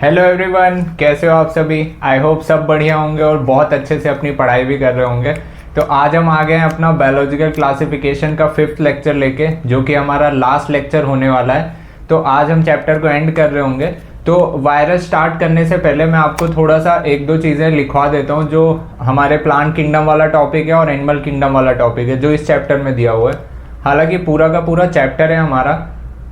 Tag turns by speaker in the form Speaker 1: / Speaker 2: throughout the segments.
Speaker 1: Hello everyone, कैसे हो आप सभी। आई होप सब बढ़िया होंगे और बहुत अच्छे से अपनी पढ़ाई भी कर रहे होंगे। तो आज हम आ गए हैं अपना बायोलॉजिकल क्लासिफिकेशन का 5th लेक्चर लेके, जो कि हमारा लास्ट लेक्चर होने वाला है। तो आज हम चैप्टर को एंड कर रहे होंगे। तो वायरस स्टार्ट करने से पहले मैं आपको थोड़ा सा एक दो चीज़ें लिखवा देता हूँ, जो हमारे प्लांट किंगडम वाला टॉपिक है और एनिमल किंगडम वाला टॉपिक है, जो इस चैप्टर में दिया हुआ है। हालांकि पूरा का पूरा चैप्टर है हमारा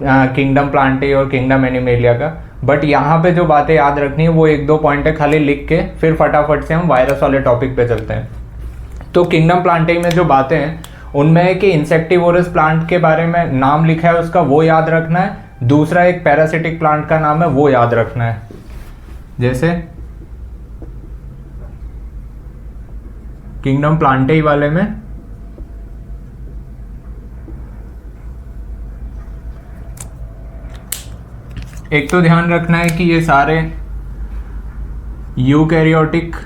Speaker 1: किंगडम प्लांटी और किंगडम एनिमेलिया का, बट यहाँ पे जो बातें याद रखनी है वो एक दो पॉइंट है खाली लिख के, फिर फटाफट से हम वायरस वाले टॉपिक पे चलते हैं। तो किंगडम प्लांटी में जो बातें हैं उनमें है कि इंसेक्टिवोरस प्लांट के बारे में नाम लिखा है उसका, वो याद रखना है। दूसरा एक पैरासिटिक प्लांट का नाम है, वो याद रखना है। जैसे किंगडम प्लांटी वाले में एक तो ध्यान रखना है कि ये सारे यूकैरियोटिक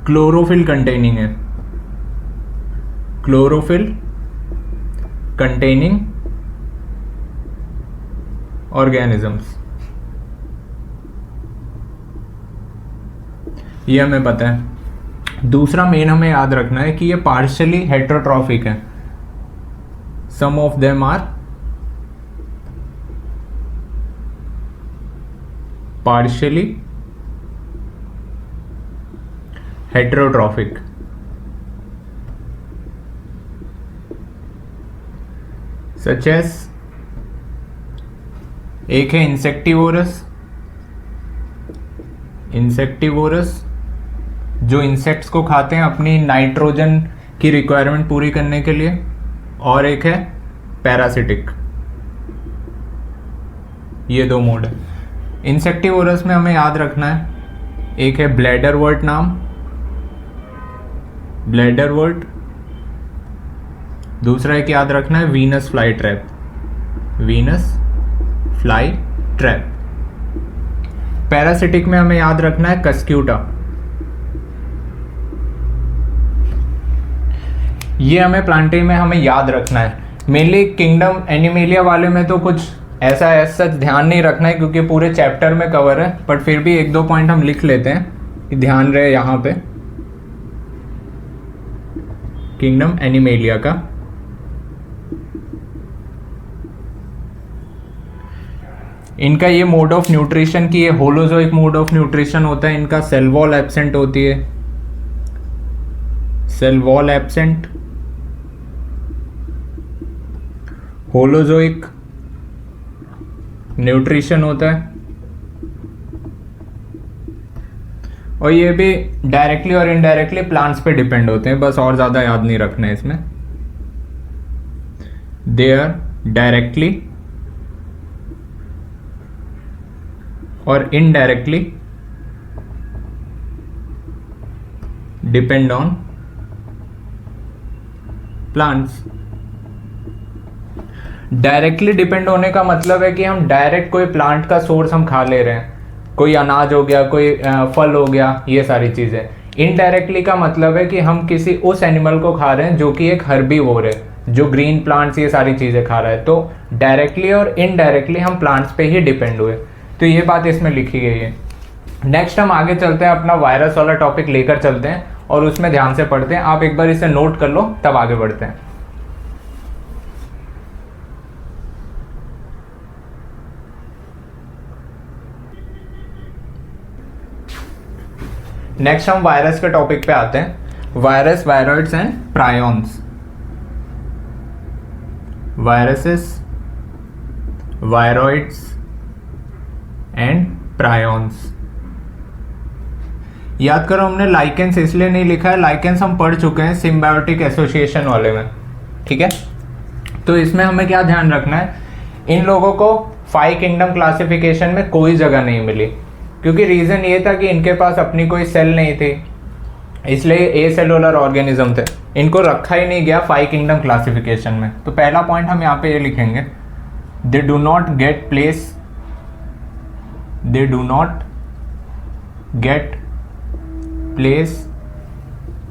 Speaker 1: क्लोरोफिल कंटेनिंग है, क्लोरोफिल कंटेनिंग ऑर्गेनिजम्स, ये हमें पता है। दूसरा मेन हमें याद रखना है कि ये पार्शियली हेटेरोट्रॉफिक है। Some of them are partially heterotrophic. Such as एक है इंसेक्टिवोरस, जो इंसेक्ट्स को खाते हैं अपनी नाइट्रोजन की रिक्वायरमेंट पूरी करने के लिए, और एक है पैरासिटिक। ये दो मोड है। इंसेक्टिवोरस में हमें याद रखना है, एक है ब्लैडरवर्ट नाम, ब्लैडरवर्ट। दूसरा एक याद रखना है Venus fly trap, Venus fly trap. Parasitic में हमें याद रखना है कस्क्यूटा। ये हमें प्लांटी में हमें याद रखना है। मेनली किंगडम एनिमेलिया वाले में तो कुछ ऐसा सच ध्यान नहीं रखना है क्योंकि पूरे चैप्टर में कवर है, बट फिर भी एक दो पॉइंट हम लिख लेते हैं कि ध्यान रहे यहाँ पे। किंगडम एनिमेलिया का इनका ये मोड ऑफ न्यूट्रिशन की, ये होलोजोइक मोड ऑफ न्यूट्रिशन होता है इनका। सेल वॉल एब्सेंट होती है, cell wall absent, holozoic nutrition होता है, और ये भी डायरेक्टली और इनडायरेक्टली प्लांट्स पे डिपेंड होते हैं। बस और ज़्यादा याद नहीं रखना है इसमें। दे आर डायरेक्टली और indirectly depend on plants. Directly depend होने का मतलब है कि हम डायरेक्ट कोई प्लांट का सोर्स हम खा ले रहे हैं, कोई अनाज हो गया, कोई फल हो गया, ये सारी चीज़ें। इनडायरेक्टली का मतलब है कि हम किसी उस एनिमल को खा रहे हैं जो कि एक हर्बीवोर है, जो ग्रीन प्लांट्स ये सारी चीज़ें खा रहा है। तो डायरेक्टली और इनडायरेक्टली हम प्लांट्स पे ही डिपेंड हुए, तो ये बात इसमें लिखी गई है। नेक्स्ट हम आगे चलते हैं, अपना वायरस वाला टॉपिक लेकर चलते हैं और उसमें ध्यान से पढ़ते हैं। आप एक बार इसे नोट कर लो, तब आगे बढ़ते हैं। नेक्स्ट हम वायरस के टॉपिक पे आते हैं। Virus, viroids and prions. Viruses, viroids and prions. याद करो, हमने लाइकेंस इसलिए नहीं लिखा है, लाइकेंस हम पढ़ चुके हैं सिम्बायोटिक एसोसिएशन वाले में, ठीक है। तो इसमें हमें क्या ध्यान रखना है, इन लोगों को 5 किंगडम क्लासिफिकेशन में कोई जगह नहीं मिली, क्योंकि रीज़न ये था कि इनके पास अपनी कोई सेल नहीं थी, इसलिए ए सेलुलर ऑर्गेनिज्म थे, इनको रखा ही नहीं गया 5 किंगडम क्लासिफिकेशन में। तो पहला पॉइंट हम यहाँ पे ये लिखेंगे, दे do not get place, they do not get place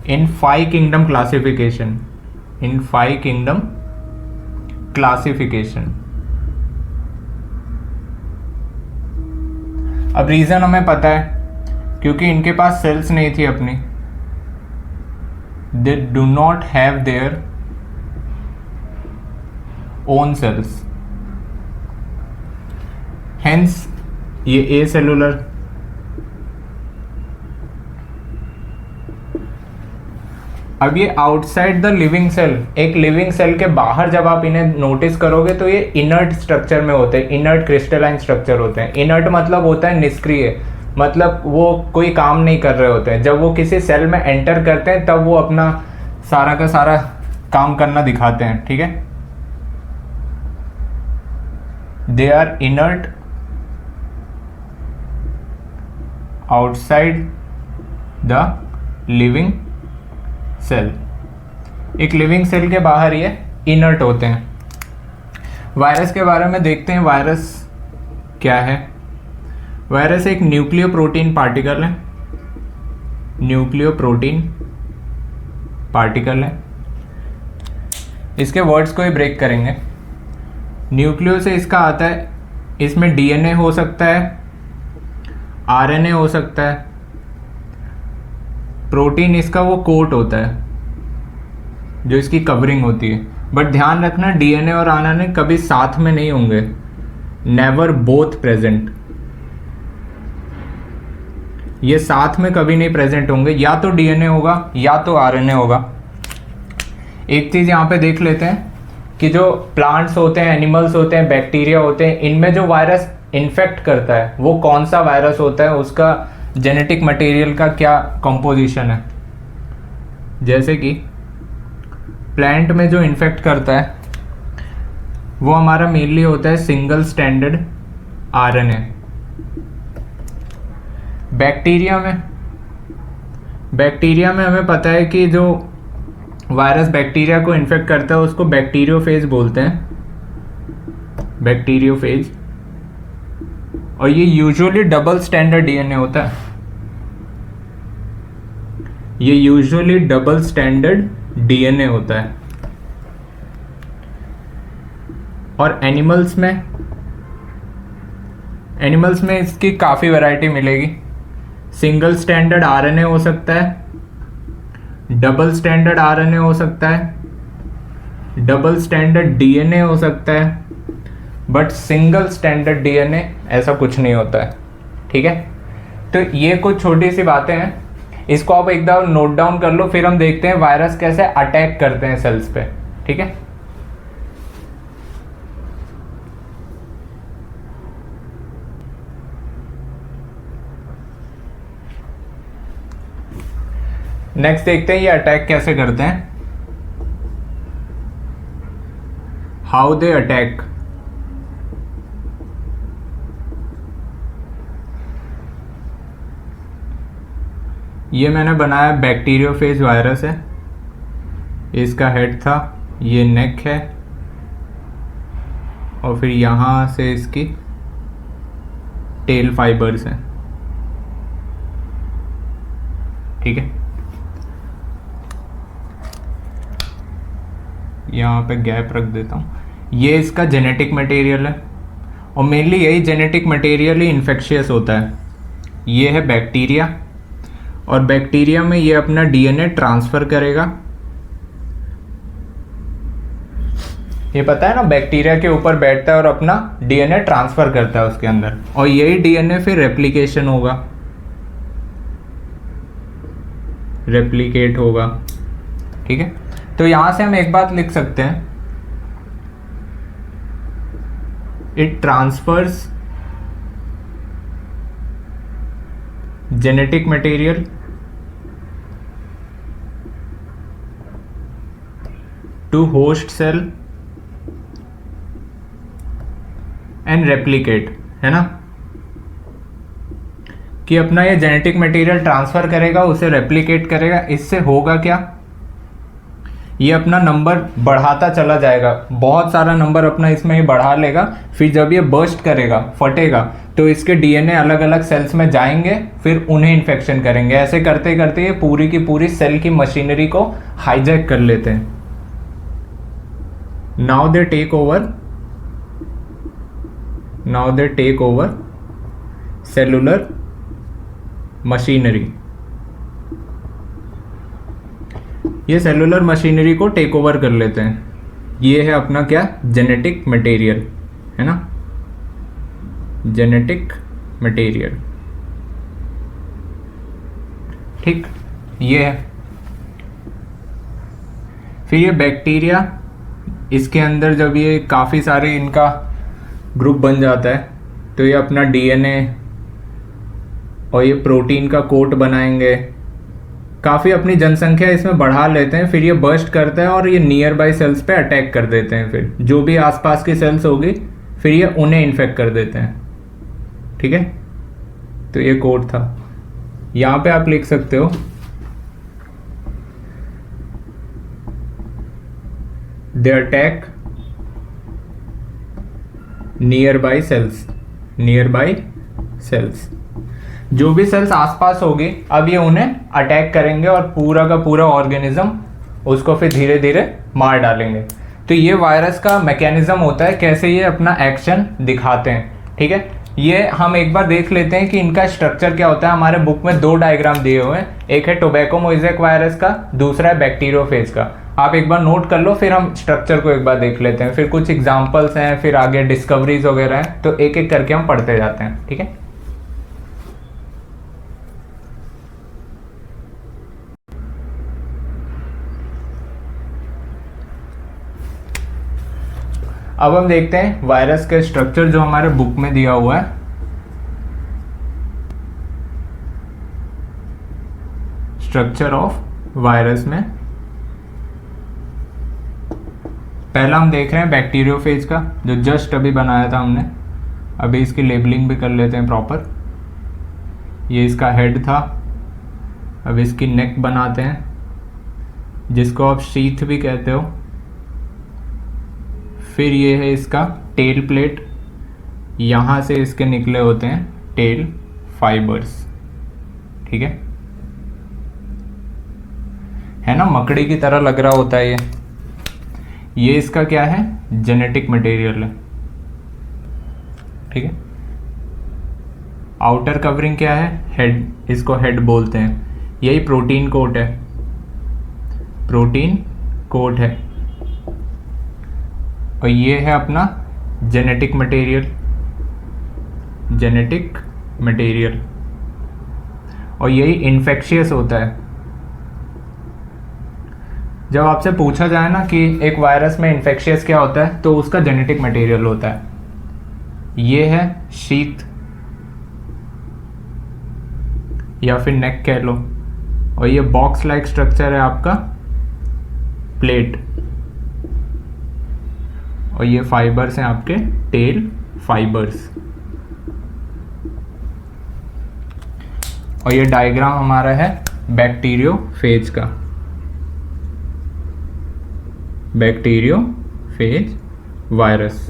Speaker 1: in 5 kingdom classification, in 5 kingdom classification। अब रीज़न हमें पता है, क्योंकि इनके पास सेल्स नहीं थी अपनी, they do not have their own cells, hence ये ए सेलुलर। अब ये आउटसाइड द लिविंग सेल, एक लिविंग सेल के बाहर जब आप इन्हें नोटिस करोगे तो ये इनर्ट स्ट्रक्चर में होते हैं, इनर्ट क्रिस्टलाइन स्ट्रक्चर होते हैं। इनर्ट मतलब होता है निष्क्रिय, मतलब वो कोई काम नहीं कर रहे होते हैं। जब वो किसी सेल में एंटर करते हैं तब वो अपना सारा का सारा काम करना दिखाते हैं, ठीक है। They are inert outside the living cell, एक लिविंग सेल के बाहर ये इनर्ट होते हैं। वायरस के बारे में देखते हैं, वायरस क्या है। वायरस एक न्यूक्लियो प्रोटीन पार्टिकल है, न्यूक्लियो प्रोटीन पार्टिकल है। इसके वर्ड्स को ही ब्रेक करेंगे। न्यूक्लियो से इसका आता है, इसमें डीएनए हो सकता है, आरएनए हो सकता है, प्रोटीन इसका वो कोट होता है जो इसकी कवरिंग होती है। बट ध्यान रखना डीएनए और आरएनए कभी साथ में नहीं होंगे, नेवर बोथ प्रेजेंट, ये साथ में कभी नहीं प्रेजेंट होंगे, या तो डीएनए होगा या तो आरएनए होगा। एक चीज यहाँ पे देख लेते हैं कि जो प्लांट्स होते हैं, एनिमल्स होते हैं, बैक्टीरिया होते हैं, इनमें जो वायरस इन्फेक्ट करता है वो कौन सा वायरस होता है, उसका जेनेटिक मटेरियल का क्या कंपोजिशन है। जैसे कि प्लांट में जो इन्फेक्ट करता है वो हमारा मेनली होता है सिंगल स्टैंडर्ड आरएनए। बैक्टीरिया में हमें पता है कि जो वायरस बैक्टीरिया को इन्फेक्ट करता है उसको बैक्टीरियोफेज बोलते हैं, बैक्टीरियोफेज। और ये यूजुअली डबल स्टैंडर्ड डीएनए होता है, ये यूजुअली डबल स्टैंडर्ड डीएनए होता है। और एनिमल्स में इसकी काफ़ी वैरायटी मिलेगी। सिंगल स्टैंडर्ड आरएनए हो सकता है, डबल स्टैंडर्ड आरएनए हो सकता है, डबल स्टैंडर्ड डीएनए हो सकता है, बट सिंगल स्टैंडर्ड डीएनए ऐसा कुछ नहीं होता है, ठीक है। तो ये कुछ छोटी सी बातें हैं, इसको आप एकदम नोट डाउन कर लो, फिर हम देखते हैं वायरस कैसे अटैक करते हैं सेल्स पे, ठीक है। नेक्स्ट देखते हैं ये अटैक कैसे करते हैं, हाउ दे अटैक। ये मैंने बनाया बैक्टीरियोफेज वायरस है, इसका हेड था, ये नेक है, और फिर यहाँ से इसकी टेल फाइबर्स हैं, ठीक है। यहाँ पे गैप रख देता हूँ। ये इसका जेनेटिक मटेरियल है, और मेनली यही जेनेटिक मटेरियल ही इन्फेक्शियस होता है। ये है बैक्टीरिया, और बैक्टीरिया में ये अपना डीएनए ट्रांसफ़र करेगा। ये पता है ना, बैक्टीरिया के ऊपर बैठता है और अपना डीएनए ट्रांसफ़र करता है उसके अंदर, और यही डीएनए फिर रेप्लिकेशन होगा, रेप्लिकेट होगा, ठीक है। तो यहां से हम एक बात लिख सकते हैं, it transfers genetic material to host cell and replicate, है ना, कि अपना ये जेनेटिक मटेरियल ट्रांसफर करेगा, उसे रेप्लिकेट करेगा। इससे होगा क्या, ये अपना नंबर बढ़ाता चला जाएगा, बहुत सारा नंबर अपना इसमें ही बढ़ा लेगा। फिर जब ये बर्स्ट करेगा, फटेगा, तो इसके डीएनए अलग अलग सेल्स में जाएंगे, फिर उन्हें इन्फेक्शन करेंगे। ऐसे करते करते ये पूरी की पूरी सेल की मशीनरी को हाईजैक कर लेते हैं। Now they take over cellular machinery. ये सेलुलर मशीनरी को टेक ओवर कर लेते हैं। ये है अपना क्या, जेनेटिक मटेरियल, है ना, जेनेटिक मटेरियल। ठीक, ये है। फिर ये बैक्टीरिया, इसके अंदर जब ये काफ़ी सारे इनका ग्रुप बन जाता है तो ये अपना डीएनए और ये प्रोटीन का कोट बनाएंगे, काफ़ी अपनी जनसंख्या इसमें बढ़ा लेते हैं। फिर ये बर्स्ट करता है और ये नियर बाई सेल्स पे अटैक कर देते हैं। फिर जो भी आसपास की सेल्स होगी फिर ये उन्हें इन्फेक्ट कर देते हैं। ठीक है, तो ये कोड था। यहाँ पे आप लिख सकते हो they attack nearby cells, nearby cells, जो भी सेल्स आसपास होगी अब ये उन्हें अटैक करेंगे और पूरा का पूरा ऑर्गेनिज्म उसको फिर धीरे धीरे मार डालेंगे। तो ये वायरस का मैकेनिज्म होता है, कैसे ये अपना एक्शन दिखाते हैं। ठीक है, ये हम एक बार देख लेते हैं कि इनका स्ट्रक्चर क्या होता है। हमारे बुक में 2 डायग्राम दिए हुए हैं, एक है टोबैको मोज़ेक वायरस का, दूसरा है बैक्टीरियोफेज का। आप एक बार नोट कर लो, फिर हम स्ट्रक्चर को एक बार देख लेते हैं, फिर कुछ एग्जांपल्स हैं, फिर आगे डिस्कवरीज वगैरह हैं, तो एक एक करके हम पढ़ते जाते हैं। ठीक है, अब हम देखते हैं वायरस का स्ट्रक्चर जो हमारे बुक में दिया हुआ है। स्ट्रक्चर ऑफ वायरस में पहला हम देख रहे हैं बैक्टीरियोफेज का, जो जस्ट अभी बनाया था हमने। अभी इसकी लेबलिंग भी कर लेते हैं प्रॉपर। ये इसका हेड था, अब इसकी नेक बनाते हैं, जिसको आप शीथ भी कहते हो। फिर ये है इसका टेल प्लेट, यहाँ से इसके निकले होते हैं टेल फाइबर्स। ठीक है ना, मकड़ी की तरह लग रहा होता है ये इसका क्या है, जेनेटिक मटेरियल है। ठीक है, आउटर कवरिंग क्या है, हेड, इसको हेड बोलते हैं। यही प्रोटीन कोट है, प्रोटीन कोट है। और ये है अपना जेनेटिक मटेरियल, जेनेटिक मटेरियल। और यही इन्फेक्शियस होता है। जब आपसे पूछा जाए ना कि एक वायरस में इन्फेक्शियस क्या होता है, तो उसका जेनेटिक मटेरियल होता है। ये है शीथ या फिर नेक कह लो, और ये बॉक्स लाइक स्ट्रक्चर है आपका प्लेट, और ये फाइबर्स हैं आपके टेल फाइबर्स। और ये डायग्राम हमारा है बैक्टीरियोफेज का, बैक्टीरियोफेज वायरस।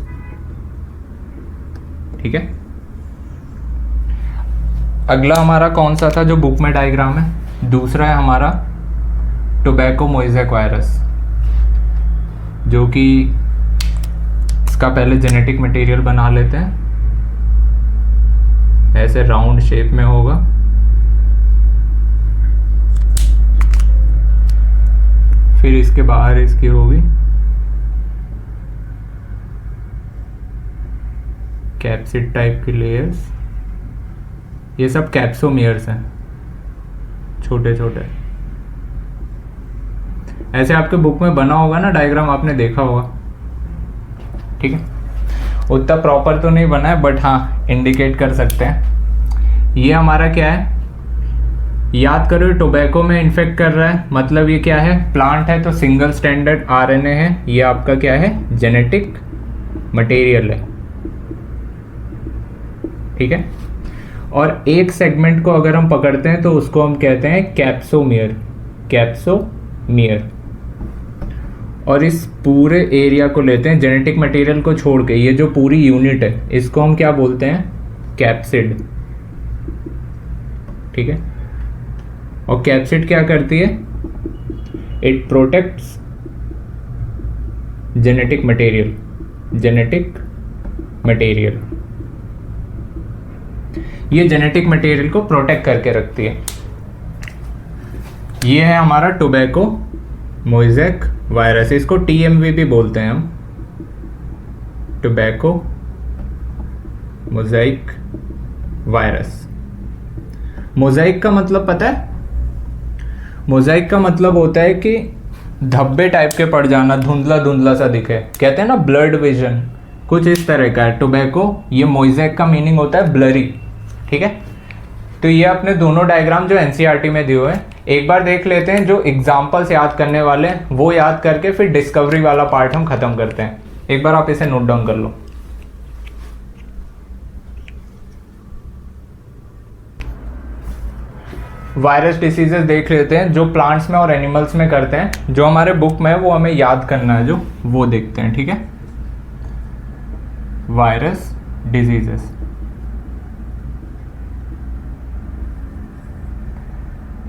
Speaker 1: ठीक है, अगला हमारा कौन सा था जो बुक में डायग्राम है, दूसरा है हमारा टोबैको मोज़ेक वायरस, जो कि इसका पहले जेनेटिक मटेरियल बना लेते हैं। ऐसे राउंड शेप में होगा, फिर इसके बाहर इसकी होगी कैप्सिड टाइप की लेयर्स। ये सब कैप्सोमियर्स हैं, छोटे छोटे। ऐसे आपके बुक में बना होगा ना डायग्राम, आपने देखा होगा। ठीक है, उतना प्रॉपर तो नहीं बना है, बट हाँ इंडिकेट कर सकते हैं। ये हमारा क्या है, याद करो टोबैको में इन्फेक्ट कर रहा है, मतलब ये क्या है, प्लांट है तो सिंगल स्टैंडर्ड आरएनए है। ये आपका क्या है, जेनेटिक मटेरियल है। ठीक है, और एक सेगमेंट को अगर हम पकड़ते हैं तो उसको हम कहते हैं कैप्सोमियर, कैप्सोमियर। और इस पूरे एरिया को लेते हैं, जेनेटिक मटेरियल को छोड़ के ये जो पूरी यूनिट है इसको हम क्या बोलते हैं, कैप्सिड। ठीक है, और कैप्सिड क्या करती है, it protects genetic material, genetic material. ये जेनेटिक मटेरियल को प्रोटेक्ट करके रखती है। ये है हमारा टोबैको मोज़ेक वायरस, इसको TMV भी बोलते हैं हम, टोबैको मोज़ेक वायरस। मोज़ेक का मतलब पता है? मोज़ेक का मतलब होता है कि धब्बे टाइप के पड़ जाना, धुंधला धुंधला सा दिखे, कहते हैं ना ब्लड विजन, कुछ इस तरह का है टोबैको। ये मोज़ेक का मीनिंग होता है ब्लरी, ठीक है। तो ये अपने दोनों डायग्राम जो NCERT में दिए हुए हैं, एक बार देख लेते हैं। जो एग्जाम्पल्स याद करने वाले हैं वो याद करके फिर डिस्कवरी वाला पार्ट हम खत्म करते हैं। एक बार आप इसे नोट डाउन कर लो। वायरस डिसीजेस देख लेते हैं जो प्लांट्स में और एनिमल्स में करते हैं, जो हमारे बुक में है वो हमें याद करना है, जो वो देखते हैं, ठीक है। वायरस डिजीजेस,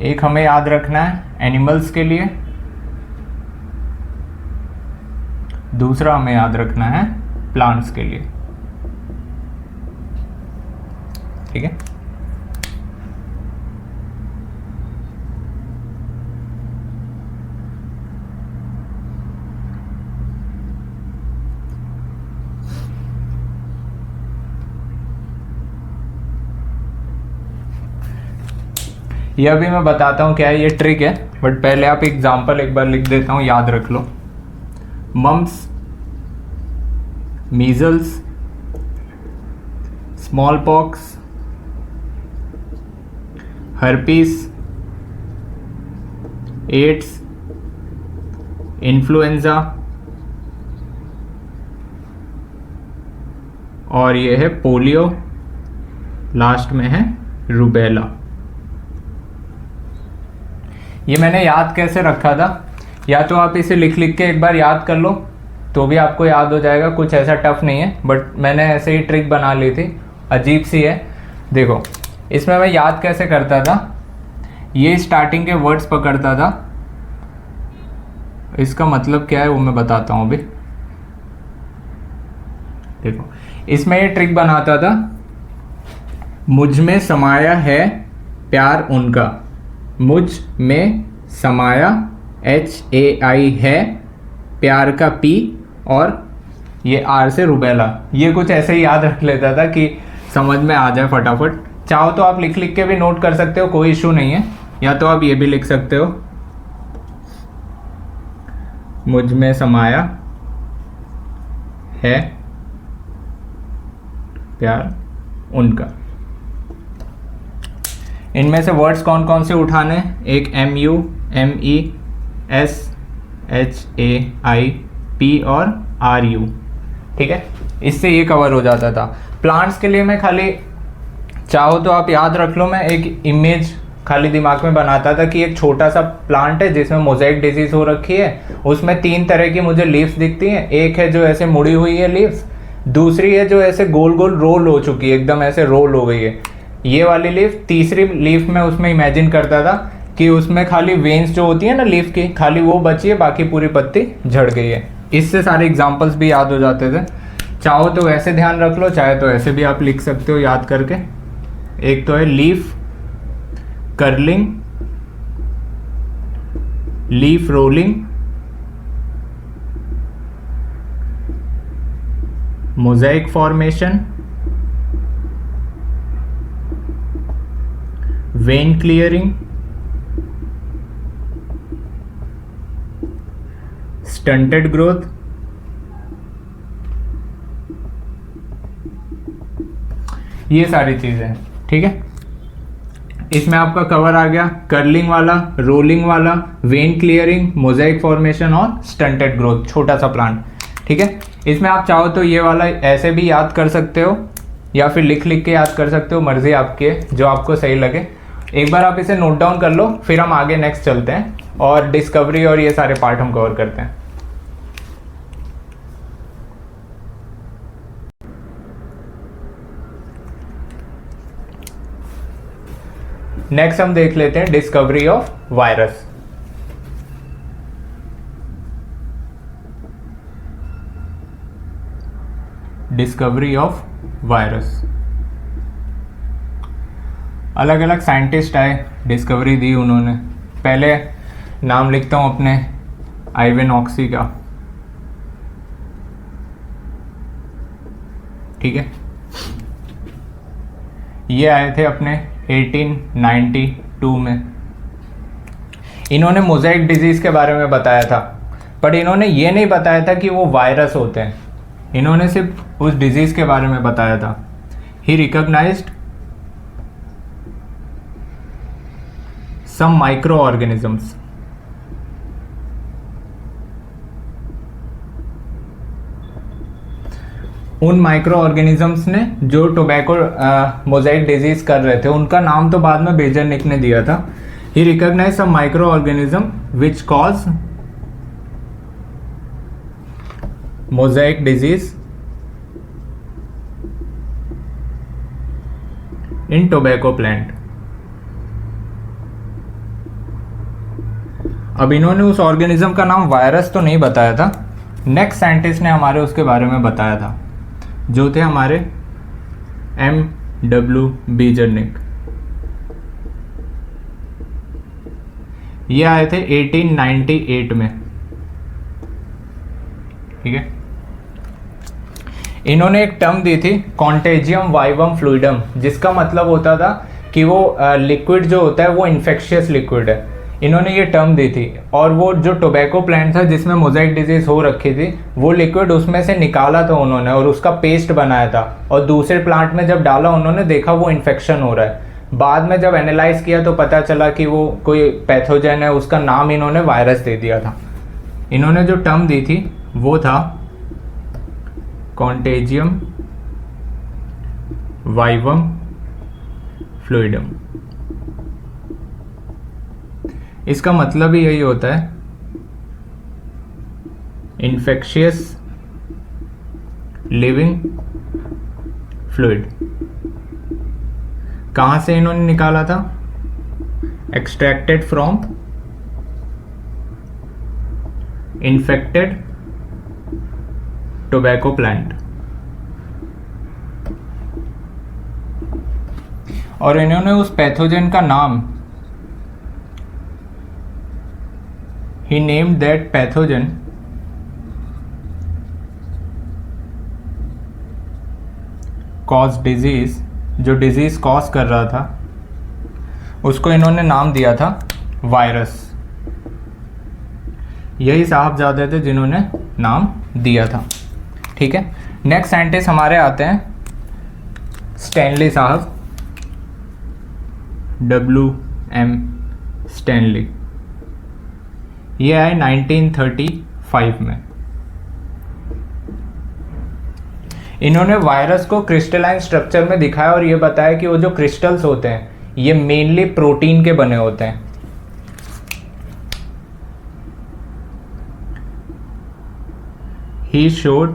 Speaker 1: एक हमें याद रखना है एनिमल्स के लिए, दूसरा हमें याद रखना है प्लांट्स के लिए, ठीक है। यह भी मैं बताता हूँ क्या है, ये ट्रिक है, बट पहले आप एग्जाम्पल एक बार लिख देता हूँ, याद रख लो। Mumps, measles, smallpox, herpes, AIDS, influenza और ये है पोलियो, लास्ट में है रूबेला। ये मैंने याद कैसे रखा था, या तो आप इसे लिख लिख के एक बार याद कर लो तो भी आपको याद हो जाएगा, कुछ ऐसा टफ नहीं है, बट मैंने ऐसे ही ट्रिक बना ली थी, अजीब सी है। देखो इसमें मैं याद कैसे करता था, ये स्टार्टिंग के वर्ड्स पकड़ता था, इसका मतलब क्या है वो मैं बताता हूँ अभी। देखो इसमें ये ट्रिक बनाता था, मुझ में समाया है प्यार उनका, मुझ में समाया HAI है, प्यार का P और ये R से रूबेला। ये कुछ ऐसे ही याद रख लेता था कि समझ में आ जाए फटाफट। चाहो तो आप लिख लिख के भी नोट कर सकते हो, कोई इशू नहीं है, या तो आप ये भी लिख सकते हो, मुझ में समाया है प्यार उनका। इनमें से वर्ड्स कौन कौन से उठाने, एक MU, ME, SHAI, P और RU, ठीक है। इससे ये कवर हो जाता था। प्लांट्स के लिए मैं खाली, चाहो तो आप याद रख लो, मैं एक इमेज खाली दिमाग में बनाता था कि एक छोटा सा प्लांट है जिसमें मोज़ेक डिजीज हो रखी है, उसमें 3 तरह की मुझे लीव्स दिखती हैं। एक है जो ऐसे मुड़ी हुई है लीव्स, दूसरी है जो ऐसे गोल गोल रोल हो चुकी है, एकदम ऐसे रोल हो गई है ये वाली लीफ, तीसरी लीफ में उसमें इमेजिन करता था कि उसमें खाली वेन्स जो होती है ना लीफ की, खाली वो बची है, बाकी पूरी पत्ती झड़ गई है। इससे सारे एग्जांपल्स भी याद हो जाते थे। चाहो तो ऐसे ध्यान रख लो, चाहे तो ऐसे भी आप लिख सकते हो याद करके। एक तो है leaf curling, leaf rolling, mosaic formation, when clearing, stunted growth, ये सारी चीजें हैं, ठीक है। इसमें आपका कवर आ गया कर्लिंग वाला, रोलिंग वाला, वेन क्लियरिंग, मोज़ेक फॉर्मेशन और स्टंटेड ग्रोथ, छोटा सा प्लांट, ठीक है। इसमें आप चाहो तो ये वाला ऐसे भी याद कर सकते हो या फिर लिख लिख के याद कर सकते हो, मर्जी आपकी है, जो आपको सही लगे। एक बार आप इसे नोट डाउन कर लो, फिर हम आगे नेक्स्ट चलते हैं और डिस्कवरी और ये सारे पार्ट हम कवर करते हैं। नेक्स्ट हम देख लेते हैं discovery of virus. Discovery of virus, अलग अलग साइंटिस्ट आए, डिस्कवरी दी उन्होंने। पहले नाम लिखता हूँ अपने आइवन ऑक्सी का, ठीक है। ये आए थे अपने 1892 में। इन्होंने मोज़ेक डिजीज़ के बारे में बताया था, पर इन्होंने ये नहीं बताया था कि वो वायरस होते हैं, इन्होंने सिर्फ उस डिजीज़ के बारे में बताया था। ही रिकॉग्नाइज्ड सम माइक्रो ऑर्गेनिजम्स। उन माइक्रो ऑर्गेनिजम्स ने जो टोबैको मोज़ेक डिजीज कर रहे थे, उनका नाम तो बाद में बेजरनिक ने दिया था। He recognize some micro organism which cause mosaic disease in tobacco plant. अब इन्होंने उस ऑर्गेनिज्म का नाम वायरस तो नहीं बताया था, नेक्स्ट साइंटिस्ट ने हमारे उसके बारे में बताया था, जो थे हमारे M.W. बेजरनिक। ये आए थे 1898 में, ठीक है। इन्होंने एक टर्म दी थी कॉन्टेजियम वाइवम फ्लूइडम, जिसका मतलब होता था कि वो लिक्विड जो होता है वो इन्फेक्शियस लिक्विड है। इन्होंने ये टर्म दी थी, और वो जो टोबैको प्लांट था जिसमें मोज़ेक डिजीज हो रखी थी, वो लिक्विड उसमें से निकाला था उन्होंने और उसका पेस्ट बनाया था, और दूसरे प्लांट में जब डाला उन्होंने देखा वो इन्फेक्शन हो रहा है। बाद में जब एनालाइज किया तो पता चला कि वो कोई पैथोजन है, उसका नाम इन्होंने वायरस दे दिया था। इन्होंने जो टर्म दी थी वो था कॉन्टेजियम वाइवम फ्लूइडम। इसका मतलब ही यही होता है इन्फेक्शियस लिविंग फ्लूइड। कहाँ से इन्होंने निकाला था? Extracted from infected tobacco plant. और इन्होंने उस पैथोजन का नाम, he named that pathogen cause disease, जो डिजीज कॉज कर रहा था उसको इन्होंने नाम दिया था वायरस। यही साहबजादे थे जिन्होंने नाम दिया था, ठीक है। नेक्स्ट साइंटिस्ट हमारे आते हैं स्टैनली साहब, W.M. स्टैनली। ये आए 1935 में। इन्होंने वायरस को क्रिस्टलाइन स्ट्रक्चर में दिखाया और ये बताया कि वो जो क्रिस्टल्स होते हैं ये मेनली प्रोटीन के बने होते हैं। He showed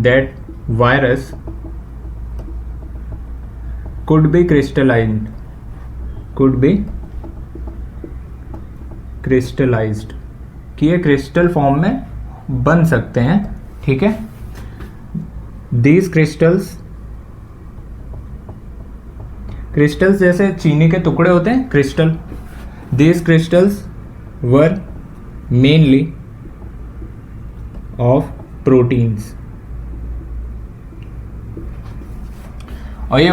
Speaker 1: that virus could be crystallized, कि ये क्रिस्टल फॉर्म में बन सकते हैं, ठीक है। दीज क्रिस्टल्स जैसे चीनी के टुकड़े होते हैं crystal, these crystals were mainly of proteins. और ये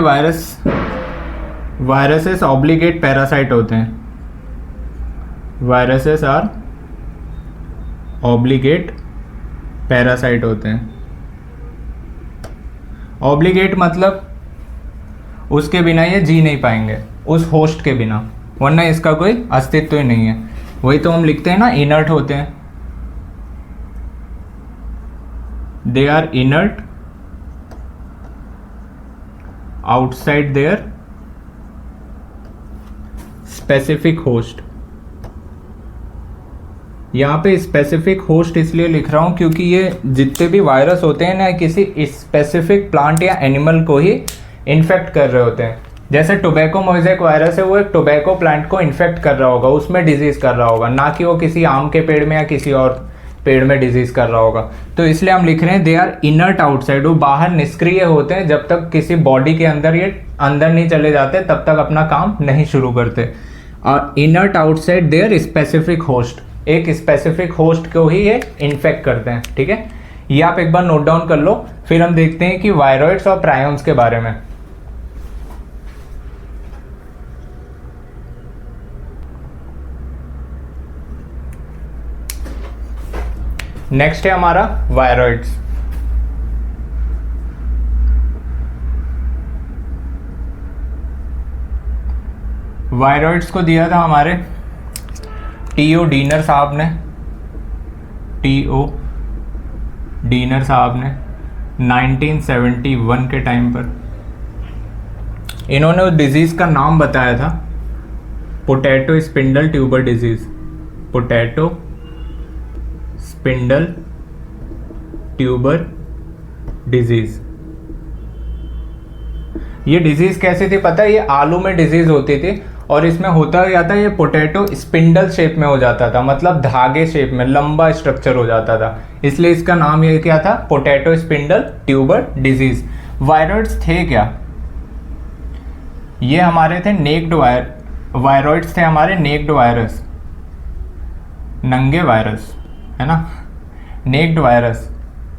Speaker 1: वायरसेस ऑब्लिगेट पैरासाइट होते हैं। वायरसेस आर ऑब्लिगेट पैरासाइट होते हैं। ऑब्लिगेट मतलब उसके बिना ये जी नहीं पाएंगे, उस होस्ट के बिना, वरना इसका कोई अस्तित्व ही नहीं है। वही तो हम लिखते हैं ना, इनर्ट होते हैं। They are inert outside their specific host. यहाँ पे स्पेसिफिक होस्ट इसलिए लिख रहा हूँ क्योंकि ये जितने भी वायरस होते हैं ना, किसी स्पेसिफिक प्लांट या एनिमल को ही इन्फेक्ट कर रहे होते हैं। जैसे टोबैको मोज़ेक वायरस है, वो एक टोबैको प्लांट को इन्फेक्ट कर रहा होगा, उसमें डिजीज कर रहा होगा, ना कि वो किसी आम के पेड़ में या किसी और पेड़ में डिजीज कर रहा होगा। तो इसलिए हम लिख रहे हैं दे आर इनर्ट आउटसाइड, वो बाहर निष्क्रिय होते हैं, जब तक किसी बॉडी के अंदर ये अंदर नहीं चले जाते तब तक अपना काम नहीं शुरू करते। और inert outside their specific host, एक स्पेसिफिक होस्ट को ही ये इन्फेक्ट करते हैं। ठीक है, ये आप एक बार नोट डाउन कर लो, फिर हम देखते हैं कि वायरॉइड्स और प्रायॉन्स के बारे में। नेक्स्ट है हमारा वायरॉइड्स। वायरॉइड्स को दिया था हमारे टी.ओ. डीनर साहब ने, टी.ओ. डीनर साहब ने 1971 के टाइम पर। इन्होंने उस डिजीज का नाम बताया था potato spindle tuber disease, potato spindle tuber disease. ये डिजीज कैसी थी पता है? ये आलू में डिजीज होती थी और इसमें होता क्या था, ये पोटैटो स्पिंडल शेप में हो जाता था, मतलब धागे शेप में लंबा स्ट्रक्चर हो जाता था, इसलिए इसका नाम ये क्या था, potato spindle tuber disease. Viroids थे क्या? ये हमारे थे नेक्ड वायरॉइड्स थे हमारे नेक्ड वायरस, नंगे वायरस है ना, नेक्ड वायरस,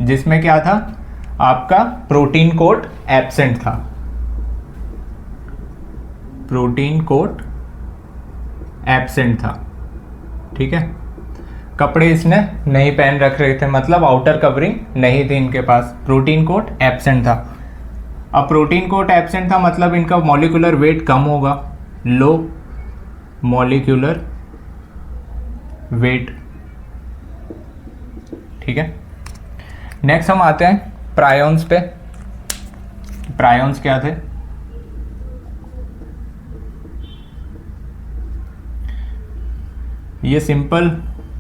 Speaker 1: जिसमें क्या था आपका प्रोटीन कोट एब्सेंट था, प्रोटीन कोट एब्सेंट था। ठीक है, कपड़े इसने नहीं पहन रख रहे थे, मतलब आउटर कवरिंग नहीं थी इनके पास, प्रोटीन कोट एब्सेंट था। अब प्रोटीन कोट एब्सेंट था मतलब इनका मॉलिक्यूलर वेट कम होगा, लो मॉलिक्यूलर वेट। ठीक है, नेक्स्ट हम आते हैं प्रायॉन्स पे। प्रायॉन्स क्या थे? ये सिंपल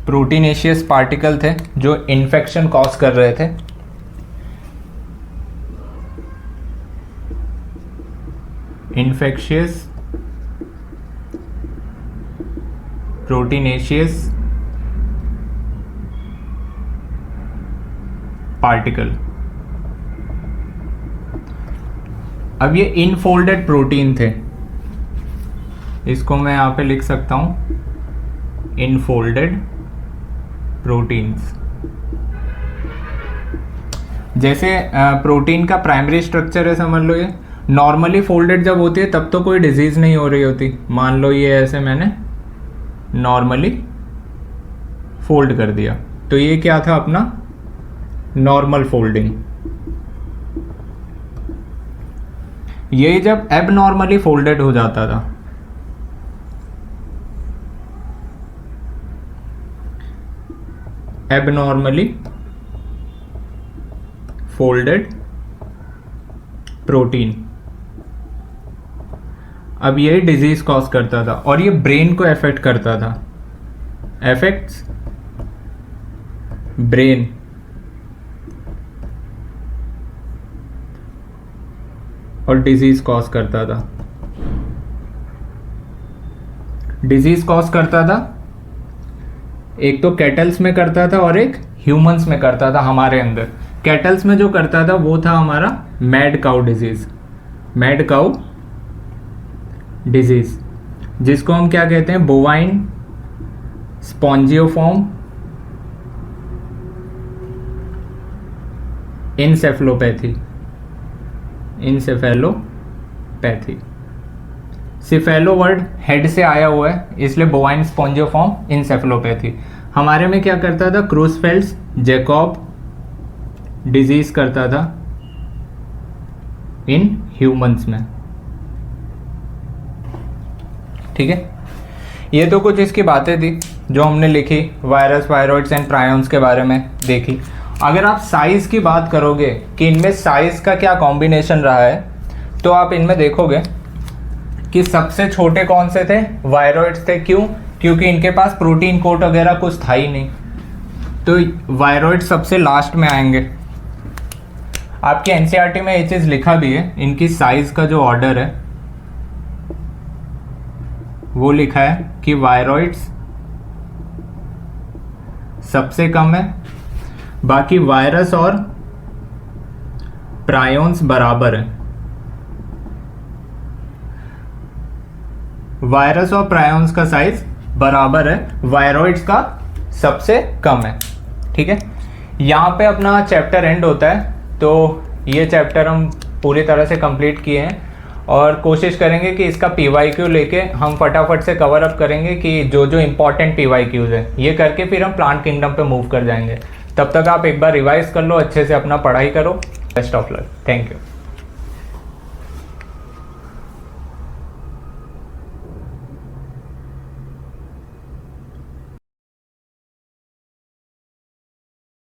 Speaker 1: प्रोटीनेशियस पार्टिकल थे जो इन्फेक्शन कॉज कर रहे थे। Infectious proteinaceous particle. अब ये इनफोल्डेड प्रोटीन थे, इसको मैं यहां पे लिख सकता हूं इनफोल्डेड प्रोटीन्स। जैसे प्रोटीन का प्राइमरी स्ट्रक्चर है, समझ लो ये नॉर्मली फोल्डेड जब होती है तब तो कोई डिजीज नहीं हो रही होती। मान लो ये ऐसे मैंने नॉर्मली फोल्ड कर दिया, तो ये क्या था अपना नॉर्मल फोल्डिंग। ये जब एबनॉर्मली फोल्डेड हो जाता था, एबनॉर्मली फोल्डेड प्रोटीन, अब ये डिजीज कॉज करता था और ये ब्रेन को अफेक्ट करता था, अफेक्ट्स ब्रेन। और डिजीज कॉज करता था, डिजीज कॉज करता था एक तो कैटल्स में करता था और एक ह्यूमंस में करता था हमारे अंदर। कैटल्स में जो करता था वो था हमारा mad cow disease, mad cow disease, जिसको हम क्या कहते हैं bovine spongiform encephalopathy, encephalopathy. Cephalo word head से आया हुआ है इसलिए बोवाइन स्पॉन्जियोफॉर्म इंसेफेलोपैथी। हमारे में क्या करता था, क्रूसफेल्ड्स जैकब डिजीज करता था इन ह्यूमंस में। ठीक है, ये तो कुछ इसकी बातें थी जो हमने लिखी, वायरस, वायरॉइड्स एंड प्रायॉन्स के बारे में देखी। अगर आप साइज की बात करोगे कि इनमें साइज का क्या कॉम्बिनेशन रहा है, तो आप इनमें देखोगे कि सबसे छोटे कौन से थे, वायरॉइड्स थे। क्यों? क्योंकि इनके पास प्रोटीन कोट वगैरह कुछ था ही नहीं, तो वायरॉइड सबसे लास्ट में आएंगे। आपके एनसीईआरटी में ये चीज़ लिखा भी है, इनकी साइज का जो ऑर्डर है वो लिखा है कि वायरॉइड्स सबसे कम है, बाकी वायरस और प्रायोन्स बराबर है। वायरस और प्रायोन्स का साइज बराबर है, वायरॉइड्स का सबसे कम है। ठीक है, यहाँ पे अपना चैप्टर एंड होता है। तो ये चैप्टर हम पूरी तरह से कंप्लीट किए हैं और कोशिश करेंगे कि इसका PYQ लेके हम फटाफट से कवर अप करेंगे कि जो जो इम्पोर्टेंट PYQs है ये करके फिर हम प्लांट किंगडम पे मूव कर जाएंगे। तब तक आप एक बार रिवाइज कर लो, अच्छे से अपना पढ़ाई करो। Best of luck, thank you.